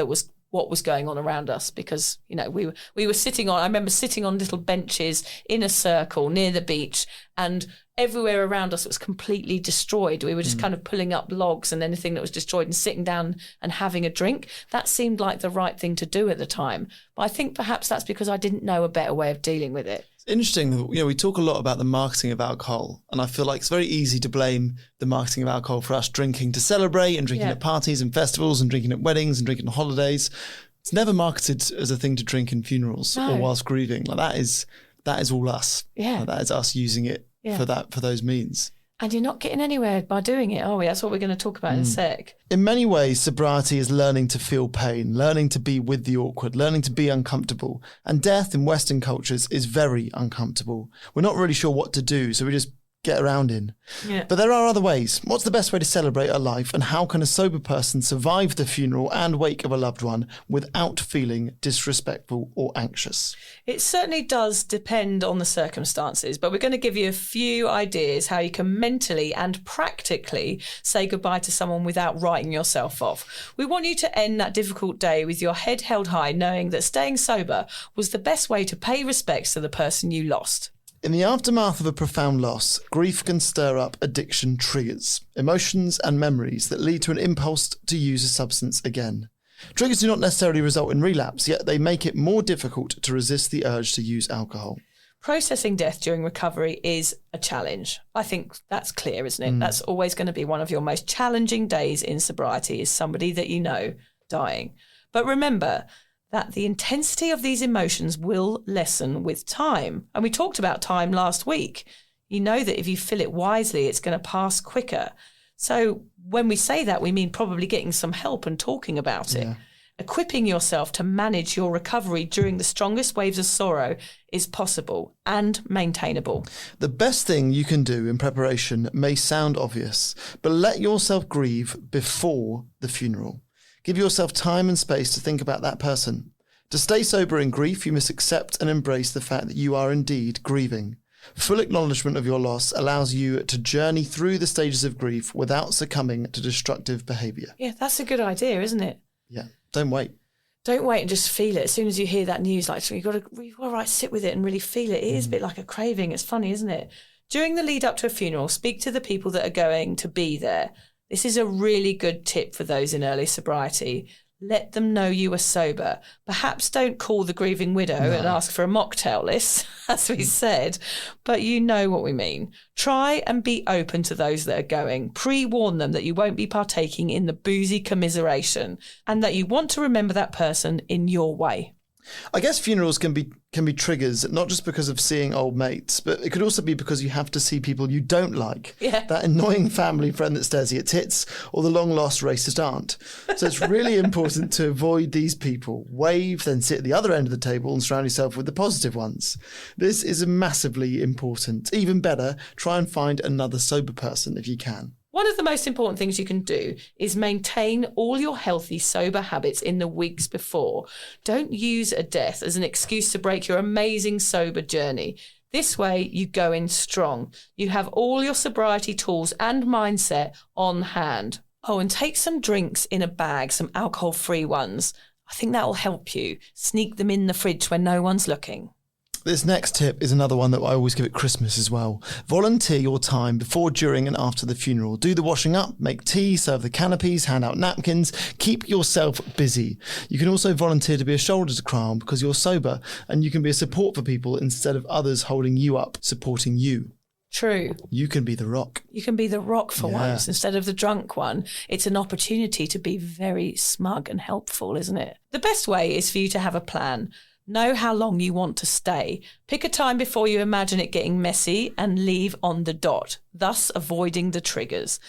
what was going on around us because, we were sitting on, I remember sitting on little benches in a circle near the beach and everywhere around us was completely destroyed. We were just kind of pulling up logs and anything that was destroyed and sitting down and having a drink. That seemed like the right thing to do at the time. But I think perhaps that's because I didn't know a better way of dealing with it. It's interesting that, we talk a lot about the marketing of alcohol, and I feel like it's very easy to blame the marketing of alcohol for us drinking to celebrate and drinking at parties and festivals and drinking at weddings and drinking on holidays. It's never marketed as a thing to drink in funerals or whilst grieving. Like that is all us. Yeah. Like that is us using it for those means. And you're not getting anywhere by doing it, are we? That's what we're going to talk about in a sec. In many ways, sobriety is learning to feel pain, learning to be with the awkward, learning to be uncomfortable. And death in Western cultures is very uncomfortable. We're not really sure what to do, so we just get around in. Yeah. But there are other ways. What's the best way to celebrate a life, and how can a sober person survive the funeral and wake of a loved one without feeling disrespectful or anxious? It certainly does depend on the circumstances, but we're going to give you a few ideas how you can mentally and practically say goodbye to someone without writing yourself off. We want you to end that difficult day with your head held high, knowing that staying sober was the best way to pay respects to the person you lost. In the aftermath of a profound loss, grief can stir up addiction triggers, emotions and memories that lead to an impulse to use a substance again. Triggers do not necessarily result in relapse, yet they make it more difficult to resist the urge to use alcohol. Processing death during recovery is a challenge. I think that's clear, isn't it? That's always going to be one of your most challenging days in sobriety, is somebody that you know dying. But remember that the intensity of these emotions will lessen with time. And we talked about time last week. You know that if you fill it wisely, it's going to pass quicker. So when we say that, we mean probably getting some help and talking about it. Equipping yourself to manage your recovery during the strongest waves of sorrow is possible and maintainable. The best thing you can do in preparation may sound obvious, but let yourself grieve before the funeral. Give yourself time and space to think about that person. To stay sober in grief, you must accept and embrace the fact that you are indeed grieving. Full acknowledgement of your loss allows you to journey through the stages of grief without succumbing to destructive behaviour. Yeah, that's a good idea, isn't it? Yeah, don't wait. Don't wait and just feel it. As soon as you hear that news, like, you've got to sit with it and really feel it. It is a bit like a craving. It's funny, isn't it? During the lead up to a funeral, speak to the people that are going to be there. This is a really good tip for those in early sobriety. Let them know you are sober. Perhaps don't call the grieving widow and ask for a mocktail list, as we said, but you know what we mean. Try and be open to those that are going. Pre-warn them that you won't be partaking in the boozy commiseration and that you want to remember that person in your way. I guess funerals can be triggers, not just because of seeing old mates, but it could also be because you have to see people you don't like. Yeah. That annoying family friend that stares at your tits, or the long-lost racist aunt. So it's really important to avoid these people. Wave, then sit at the other end of the table and surround yourself with the positive ones. This is massively important. Even better, try and find another sober person if you can. One of the most important things you can do is maintain all your healthy, sober habits in the weeks before. Don't use a death as an excuse to break your amazing sober journey. This way, you go in strong. You have all your sobriety tools and mindset on hand. Oh, and take some drinks in a bag, some alcohol-free ones. I think that will help you. Sneak them in the fridge when no one's looking. This next tip is another one that I always give at Christmas as well. Volunteer your time before, during and after the funeral. Do the washing up, make tea, serve the canopies, hand out napkins. Keep yourself busy. You can also volunteer to be a shoulder to cry on because you're sober, and you can be a support for people instead of others holding you up, supporting you. True. You can be the rock. You can be the rock for once instead of the drunk one. It's an opportunity to be very smug and helpful, isn't it? The best way is for you to have a plan. Know how long you want to stay. Pick a time before you imagine it getting messy and leave on the dot, thus avoiding the triggers.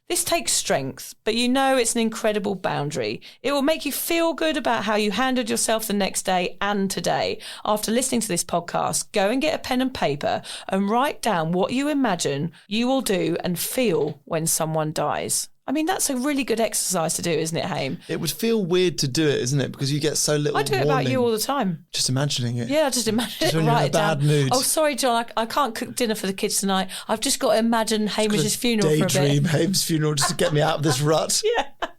This takes strength, but you know it's an incredible boundary. It will make you feel good about how you handled yourself the next day and today. After listening to this podcast, go and get a pen and paper and write down what you imagine you will do and feel when someone dies. I mean, that's a really good exercise to do, isn't it, Haim? It would feel weird to do it, isn't it? Because you get so little I do it warning. about you all the time. Just imagining it. Yeah, just imagine Just it. when you're in Write a it down. bad mood. Oh, sorry, John, I can't cook dinner for the kids tonight. I've just got to imagine Hamish's funeral for a bit. Daydream Haim's funeral just to get me out of this rut. Yeah.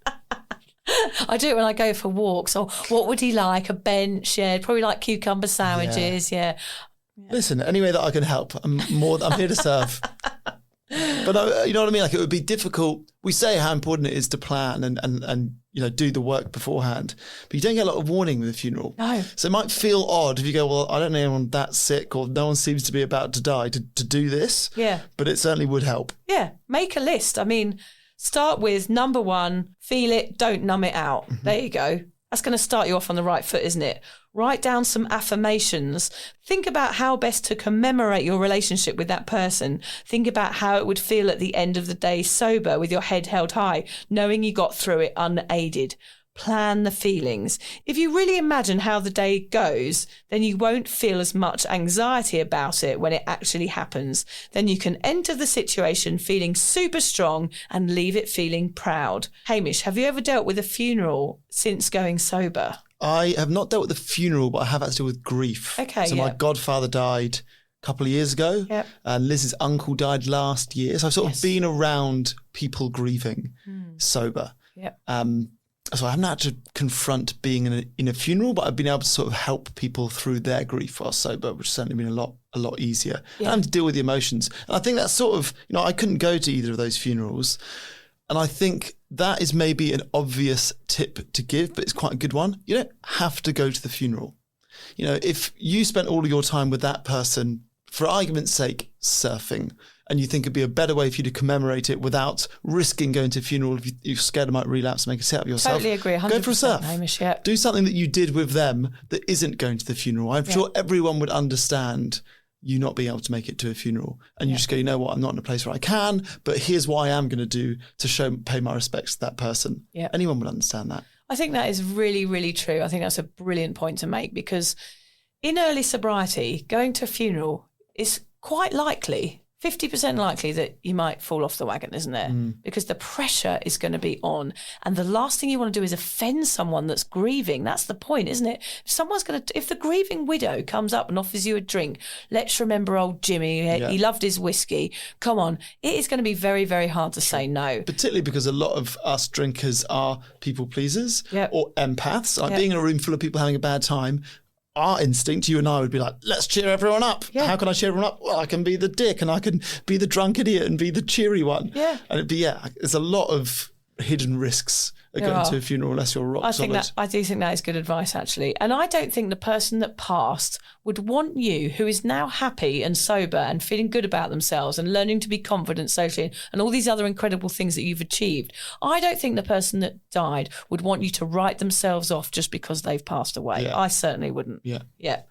I do it when I go for walks. Or what would he like? A bench, yeah. Probably like cucumber sandwiches, yeah. Listen, any way that I can help, I'm here to serve. But you know what I mean? Like, it would be difficult. We say how important it is to plan and you know, do the work beforehand, but you don't get a lot of warning with a funeral. No. So it might feel odd if you go, well, I don't know anyone that sick, or no one seems to be about to die to do this. Yeah. But it certainly would help. Yeah. Make a list. I mean, start with number 1, feel it, don't numb it out. Mm-hmm. There you go. That's going to start you off on the right foot, isn't it? Write down some affirmations. Think about how best to commemorate your relationship with that person. Think about how it would feel at the end of the day sober with your head held high, knowing you got through it unaided. plan the feelings. If you really imagine how the day goes, then you won't feel as much anxiety about it when it actually happens. Then you can enter the situation feeling super strong and leave it feeling proud. Hamish, have you ever dealt with a funeral since going sober? I have not dealt with a funeral, but I have had to deal with grief. Okay, so my godfather died a couple of years ago, and Liz's uncle died last year. So I've sort of been around people grieving sober. So I haven't had to confront being in a funeral, but I've been able to sort of help people through their grief while sober, which has certainly been a lot easier. And having to deal with the emotions. And I think that's sort of, I couldn't go to either of those funerals. And I think that is maybe an obvious tip to give, but it's quite a good one. You don't have to go to the funeral. If you spent all of your time with that person, for argument's sake, surfing, and you think it'd be a better way for you to commemorate it without risking going to a funeral if you're scared it might relapse and make a set of yourself. Totally agree, 100%. Go for a surf. Hamish, Do something that you did with them that isn't going to the funeral. I'm sure everyone would understand you not being able to make it to a funeral. And you just go, you know what, I'm not in a place where I can, but here's what I am going to do to pay my respects to that person. Yeah. Anyone would understand that. I think that is really, really true. I think that's a brilliant point to make, because in early sobriety, going to a funeral is quite likely, 50% likely, that you might fall off the wagon, isn't there? Because the pressure is going to be on. And the last thing you want to do is offend someone that's grieving. That's the point, isn't it? If the grieving widow comes up and offers you a drink, let's remember old Jimmy, he loved his whiskey. Come on. It is going to be very, very hard to say no. Particularly because a lot of us drinkers are people pleasers or empaths. Like being in a room full of people having a bad time, our instinct, you and I, would be like, let's cheer everyone up. Yeah. How can I cheer everyone up? Well, I can be the dick and I can be the drunk idiot and be the cheery one. Yeah. And it'd be, there's a lot of hidden risks going to a funeral unless you're rock solid. I do think that is good advice, actually. And I don't think the person that passed would want you, who is now happy and sober and feeling good about themselves and learning to be confident socially and all these other incredible things that you've achieved. I don't think the person that died would want you to write themselves off just because they've passed away. Yeah. I certainly wouldn't. Yeah.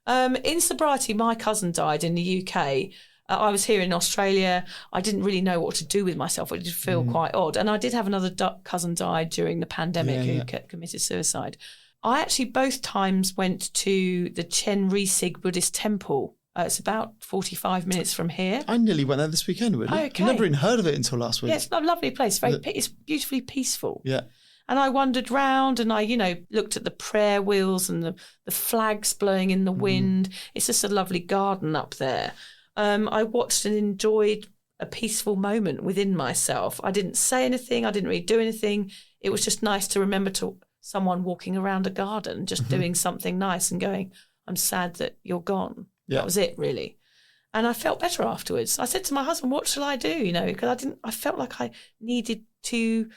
In sobriety, my cousin died in the UK. I was here in Australia. I didn't really know what to do with myself. It did feel quite odd. And I did have another cousin die during the pandemic who committed suicide. I actually both times went to the Chen Risig Buddhist temple. It's about 45 minutes from here. I nearly went there this weekend, really. Okay. I've never even heard of it until last week. Yeah, it's a lovely place. It's beautifully peaceful. Yeah. And I wandered round and I, looked at the prayer wheels and the flags blowing in the wind. It's just a lovely garden up there. I watched and enjoyed a peaceful moment within myself. I didn't say anything. I didn't really do anything. It was just nice to remember someone walking around a garden, just doing something nice and going, I'm sad that you're gone. Yeah. That was it, really. And I felt better afterwards. I said to my husband, what shall I do? Because I felt like I needed to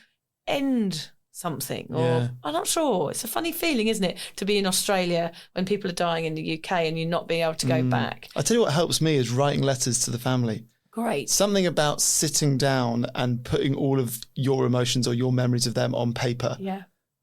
end something, or I'm not sure. It's a funny feeling, isn't it, to be in Australia when people are dying in the UK and you're not being able to go back. I tell you what helps me is writing letters to the family. Great. Something about sitting down and putting all of your emotions or your memories of them on paper. Yeah.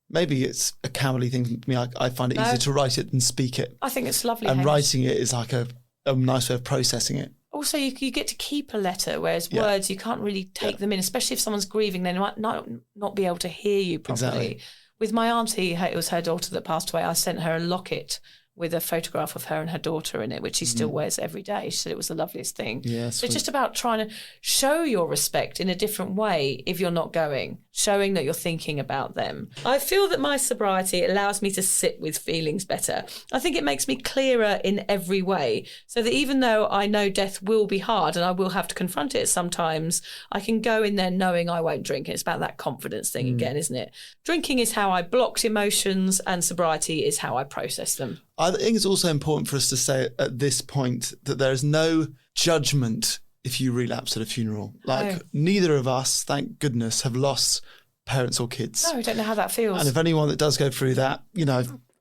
Maybe it's a cowardly thing for me. I find it easier to write it than speak it. I think it's lovely. And writing it is like a nice way of processing it. Also, you get to keep a letter, whereas words, you can't really take them in, especially if someone's grieving. They might not be able to hear you properly. Exactly. With my auntie, it was her daughter that passed away. I sent her a locket with a photograph of her and her daughter in it, which she still wears every day. She said it was the loveliest thing. Yeah, so it's just about trying to show your respect in a different way if you're not going, showing that you're thinking about them. I feel that my sobriety allows me to sit with feelings better. I think it makes me clearer in every way, so that even though I know death will be hard and I will have to confront it sometimes, I can go in there knowing I won't drink. It's about that confidence thing again, isn't it? Drinking is how I blocked emotions and sobriety is how I process them. I think it's also important for us to say at this point that there is no judgment if you relapse at a funeral. Neither of us, thank goodness, have lost parents or kids. No, we don't know how that feels. And if anyone that does go through that,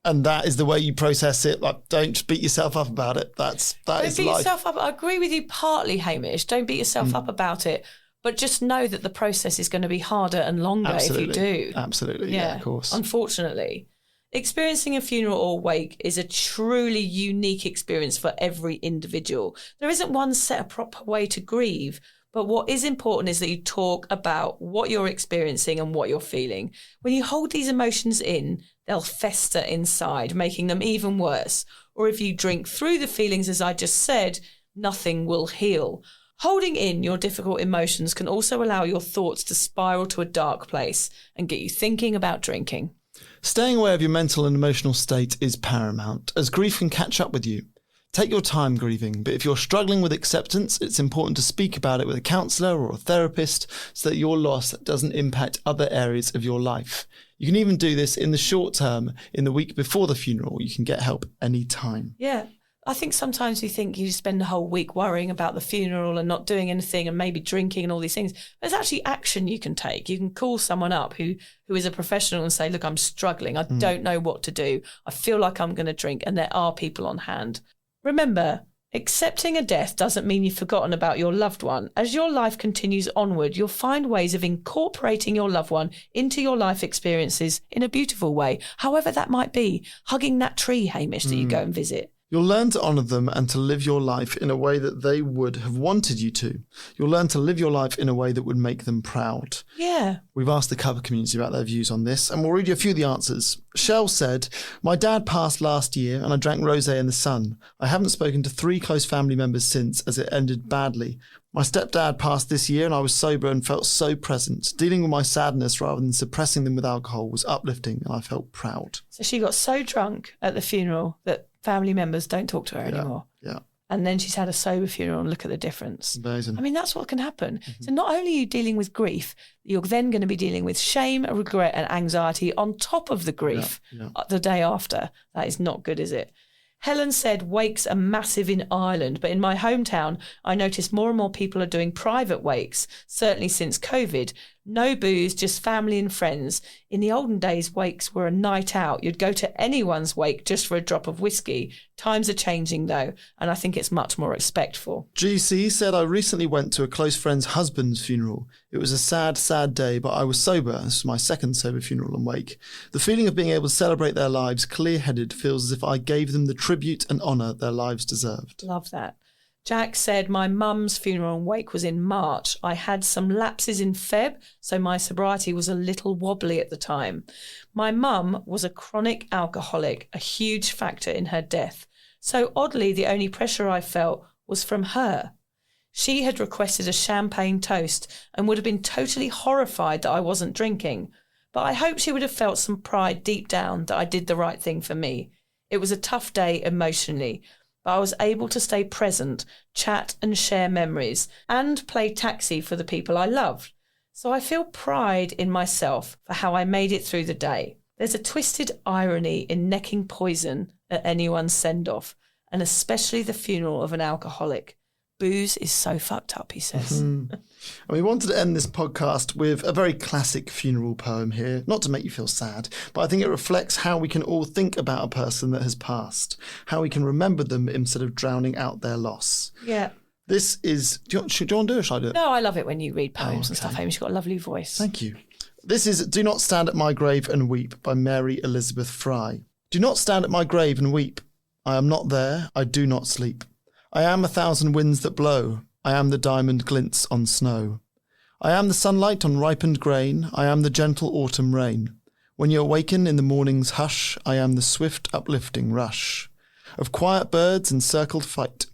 and that is the way you process it, don't beat yourself up about it. That is life. Don't beat yourself up. I agree with you partly, Hamish. Don't beat yourself up about it. But just know that the process is going to be harder and longer if you do. Absolutely, yeah, of course. Unfortunately. Experiencing a funeral or wake is a truly unique experience for every individual. There isn't one set a proper way to grieve, But what is important is that you talk about what you're experiencing and what you're feeling. When you hold these emotions in, they'll fester inside, making them even worse. Or if you drink through the feelings, as I just said, nothing will heal. Holding in your difficult emotions can also allow your thoughts to spiral to a dark place and get you thinking about drinking. Staying aware of your mental and emotional state is paramount, as grief can catch up with you. Take your time grieving, but if you're struggling with acceptance, it's important to speak about it with a counsellor or a therapist so that your loss doesn't impact other areas of your life. You can even do this in the short term, in the week before the funeral. You can get help any time. Yeah. I think sometimes we think you spend the whole week worrying about the funeral and not doing anything and maybe drinking and all these things. There's actually action you can take. You can call someone up who is a professional and say, look, I'm struggling. I don't know what to do. I feel like I'm going to drink, and there are people on hand. Remember, accepting a death doesn't mean you've forgotten about your loved one. As your life continues onward, you'll find ways of incorporating your loved one into your life experiences in a beautiful way, however that might be. Hugging that tree, Hamish, that you go and visit. You'll learn to honour them and to live your life in a way that they would have wanted you to. You'll learn to live your life in a way that would make them proud. Yeah. We've asked the cover community about their views on this, and we'll read you a few of the answers. Shell said, my dad passed last year and I drank rosé in the sun. I haven't spoken to 3 close family members since, as it ended badly. My stepdad passed this year and I was sober and felt so present. Dealing with my sadness rather than suppressing them with alcohol was uplifting, and I felt proud. So she got so drunk at the funeral that family members don't talk to her anymore. Yeah. And then she's had a sober funeral, and look at the difference. Amazing. I mean, that's what can happen. So not only are you dealing with grief, you're then going to be dealing with shame, regret and anxiety on top of the grief the day after. That is not good, is it? Helen said wakes are massive in Ireland, but in my hometown, I notice more and more people are doing private wakes, certainly since COVID. No booze, just family and friends. In the olden days, wakes were a night out. You'd go to anyone's wake just for a drop of whiskey. Times are changing, though, and I think it's much more respectful. GC said, I recently went to a close friend's husband's funeral. It was a sad, sad day, but I was sober. This was my second sober funeral and wake. The feeling of being able to celebrate their lives clear-headed feels as if I gave them the tribute and honour their lives deserved. Love that. Jack said, my mum's funeral and wake was in March. I had some lapses in Feb, so my sobriety was a little wobbly at the time. My mum was a chronic alcoholic, a huge factor in her death. So oddly, the only pressure I felt was from her. She had requested a champagne toast and would have been totally horrified that I wasn't drinking. But I hope she would have felt some pride deep down that I did the right thing for me. It was a tough day emotionally. I was able to stay present, chat and share memories, and play taxi for the people I loved. So I feel pride in myself for how I made it through the day. There's a twisted irony in necking poison at anyone's send-off, and especially the funeral of an alcoholic. Booze is so fucked up, he says. And we wanted to end this podcast with a very classic funeral poem here, not to make you feel sad, but I think it reflects how we can all think about a person that has passed, how we can remember them instead of drowning out their loss. Yeah. This is... Do you want to do it or should I do it? No, I love it when you read poems and stuff, Hamish. You've got a lovely voice. Thank you. This is Do Not Stand at My Grave and Weep by Mary Elizabeth Fry. Do not stand at my grave and weep. I am not there. I do not sleep. I am 1,000 winds that blow. I am the diamond glints on snow. I am the sunlight on ripened grain. I am the gentle autumn rain. When you awaken in the morning's hush, I am the swift uplifting rush of quiet birds in circled fight.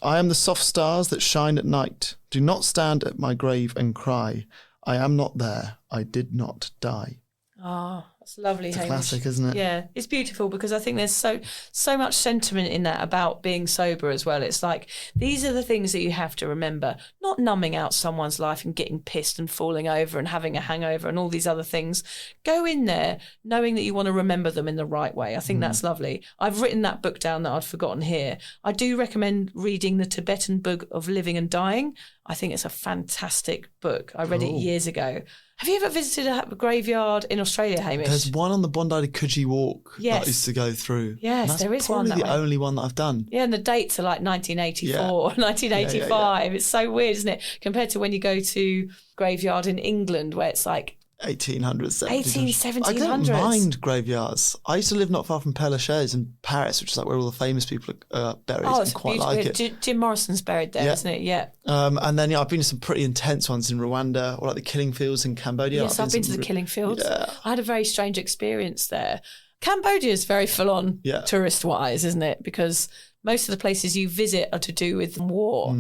I am the soft stars that shine at night. Do not stand at my grave and cry. I am not there. I did not die. Oh, that's lovely, It's a Hamish. classic, isn't it? Yeah, it's beautiful because I think there's so much sentiment in that about being sober as well. It's like, these are the things that you have to remember, not numbing out someone's life and getting pissed and falling over and having a hangover and all these other things. Go in there knowing that you want to remember them in the right way. I think that's lovely. I've written that book down that I'd forgotten here. I do recommend reading the Tibetan Book of Living and Dying. I think it's a fantastic book. I read it years ago. Have you ever visited a graveyard in Australia, Hamish? There's one on the Bondi to Coogee Walk that I Yes. used to go through. Yes, And there is one That's that probably way. the only one that I've done. Yeah, and the dates are like 1984, Yeah. 1985. It's so weird, isn't it? Compared to when you go to graveyard in England where it's like 1800s, 1700s. I don't mind graveyards. I used to live not far from Père Lachaise in Paris, which is like where all the famous people are buried. Oh, it's quite beautiful. like it. Jim Morrison's buried there, isn't it? Yeah. And then I've been to some pretty intense ones in Rwanda, or like the Killing Fields in Cambodia. Yes, I've been to the Killing Fields. Yeah. I had a very strange experience there. Cambodia is very full on tourist-wise, isn't it? Because most of the places you visit are to do with war.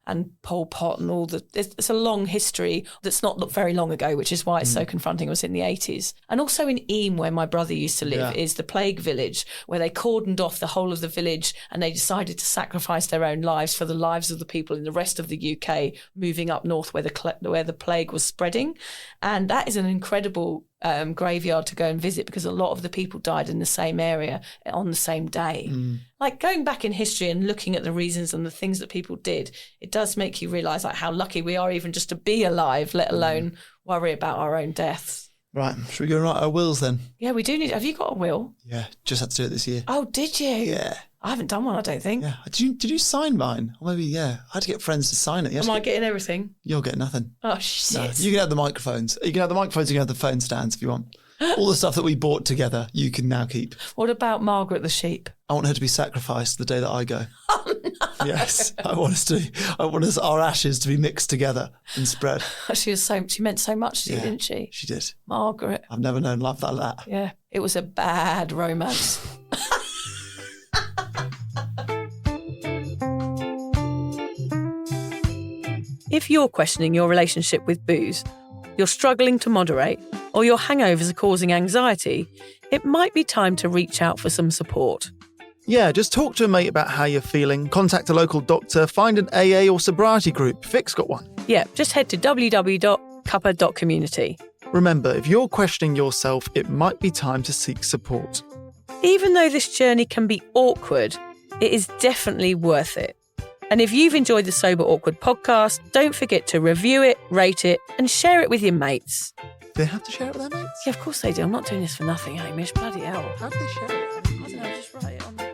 And Pol Pot and all the... It's a long history that's not very long ago, which is why it's so confronting. It was in the 80s. And also in Eam, where my brother used to live, is the plague village, where they cordoned off the whole of the village and they decided to sacrifice their own lives for the lives of the people in the rest of the UK, moving up north where the plague was spreading. And that is an incredible graveyard to go and visit, because a lot of the people died in the same area on the same day. Like going back in history and looking at the reasons and the things that people did, it does make you realise like how lucky we are even just to be alive, let alone worry about our own deaths. Right, should we go and write our wills then? Yeah, we do need... Have you got a will? Yeah, just had to do it this year. Oh, did you? Yeah. I haven't done one, I don't think. Yeah. Did you sign mine? Or maybe, I had to get friends to sign it. Am I getting everything? You'll get nothing. Oh, shit. No, you can have the microphones. You can have the microphones, you can have the phone stands if you want. All the stuff that we bought together, you can now keep. What about Margaret the sheep? I want her to be sacrificed the day that I go. Oh, no. Yes. I want our ashes to be mixed together and spread. She meant so much to you, didn't she? She did. Margaret. I've never known love like that. Yeah. It was a bad romance. If you're questioning your relationship with booze, you're struggling to moderate, or your hangovers are causing anxiety, it might be time to reach out for some support. Yeah, just talk to a mate about how you're feeling, contact a local doctor, find an AA or sobriety group. Vic's got one. Yeah, just head to www.cuppa.community. Remember, if you're questioning yourself, it might be time to seek support. Even though this journey can be awkward, it is definitely worth it. And if you've enjoyed the Sober Awkward podcast, don't forget to review it, rate it, and share it with your mates. They have to share it with their mates? Yeah, of course they do. I'm not doing this for nothing, Hamish. Bloody hell. How do they share it? I don't know, just write it on the...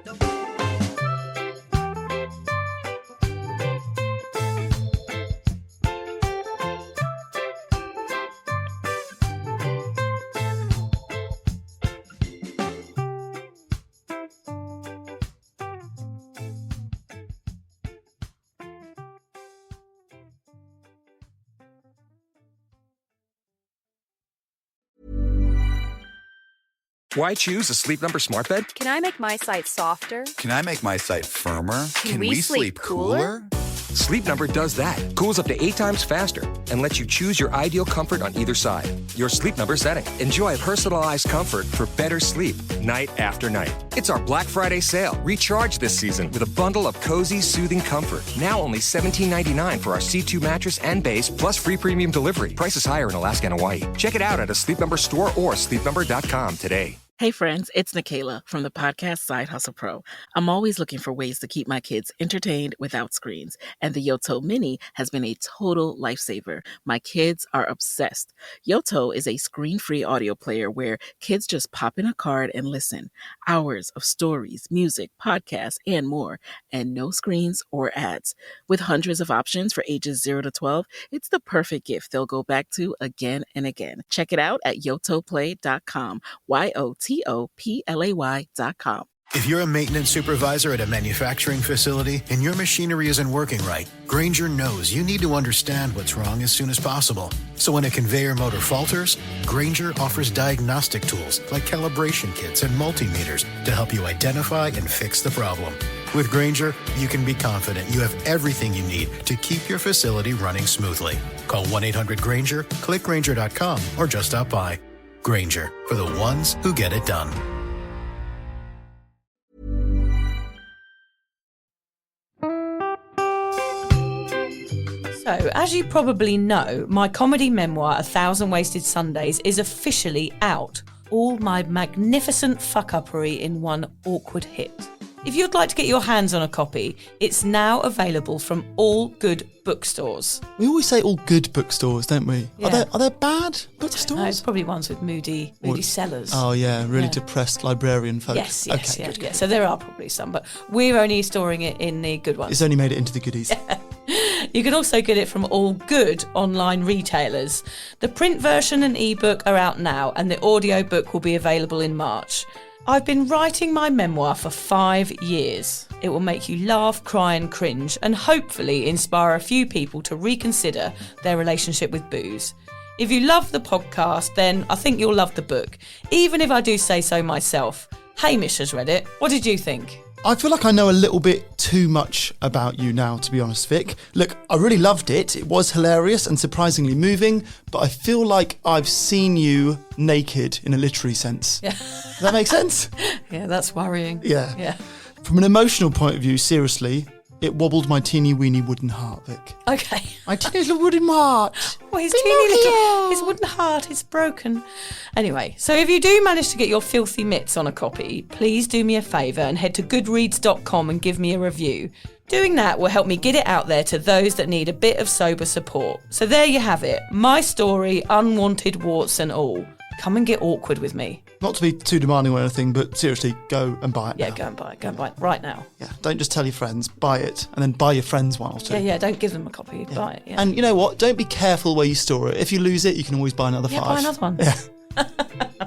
Why choose a Sleep Number smart bed? Can I make my site softer? Can I make my site firmer? Can we sleep cooler? Sleep Number does that. Cools up to 8 times faster and lets you choose your ideal comfort on either side. Your Sleep Number setting. Enjoy personalized comfort for better sleep night after night. It's our Black Friday sale. Recharge this season with a bundle of cozy, soothing comfort. Now only $17.99 for our C2 mattress and base, plus free premium delivery. Prices higher in Alaska and Hawaii. Check it out at a Sleep Number store or sleepnumber.com today. Hey friends, it's Nikayla from the podcast Side Hustle Pro. I'm always looking for ways to keep my kids entertained without screens, and the Yoto Mini has been a total lifesaver. My kids are obsessed. Yoto is a screen-free audio player where kids just pop in a card and listen. Hours of stories, music, podcasts, and more, and no screens or ads. With hundreds of options for ages 0 to 12, it's the perfect gift they'll go back to again and again. Check it out at yotoplay.com. YOTOPLAY.com. If you're a maintenance supervisor at a manufacturing facility and your machinery isn't working right, Grainger knows you need to understand what's wrong as soon as possible. So when a conveyor motor falters, Grainger offers diagnostic tools like calibration kits and multimeters to help you identify and fix the problem. With Grainger, you can be confident you have everything you need to keep your facility running smoothly. Call 1-800-GRAINGER, click Grainger.com, or just stop by. Grainger, for the ones who get it done. So, as you probably know, my comedy memoir, 1,000 Wasted Sundays, is officially out. All my magnificent fuck-uppery in one awkward hit. If you'd like to get your hands on a copy, it's now available from all good bookstores. We always say all good bookstores, don't we? Yeah. Are there bad bookstores? No, it's probably ones with moody sellers. Oh, yeah, really depressed librarian folk. Yes, Okay, good. So there are probably some, but we're only storing it in the good ones. It's only made it into the goodies. You can also get it from all good online retailers. The print version and ebook are out now, and the audiobook will be available in March. I've been writing my memoir for 5 years. It will make you laugh, cry and cringe, and hopefully inspire a few people to reconsider their relationship with booze. If you love the podcast, then I think you'll love the book, even if I do say so myself. Hamish has read it. What did you think? I feel like I know a little bit too much about you now, to be honest, Vic. Look, I really loved it. It was hilarious and surprisingly moving, but I feel like I've seen you naked in a literary sense. Yeah. Does that make sense? Yeah, that's worrying. Yeah. From an emotional point of view, seriously, it wobbled my teeny weeny wooden heart, Vic. Okay. My teeny little wooden heart. Well, his wooden heart is broken. Anyway, so if you do manage to get your filthy mitts on a copy, please do me a favour and head to goodreads.com and give me a review. Doing that will help me get it out there to those that need a bit of sober support. So there you have it. My story, unwanted warts and all. Come and get awkward with me. Not to be too demanding or anything, but seriously, go and buy it now. Go and buy it. Go and buy it right now. Yeah, don't just tell your friends, buy it, and then buy your friends one or two. Yeah, don't give them a copy, buy it, yeah. And you know what? Don't be careful where you store it. If you lose it, you can always buy another 5. Yeah, buy another one. Yeah.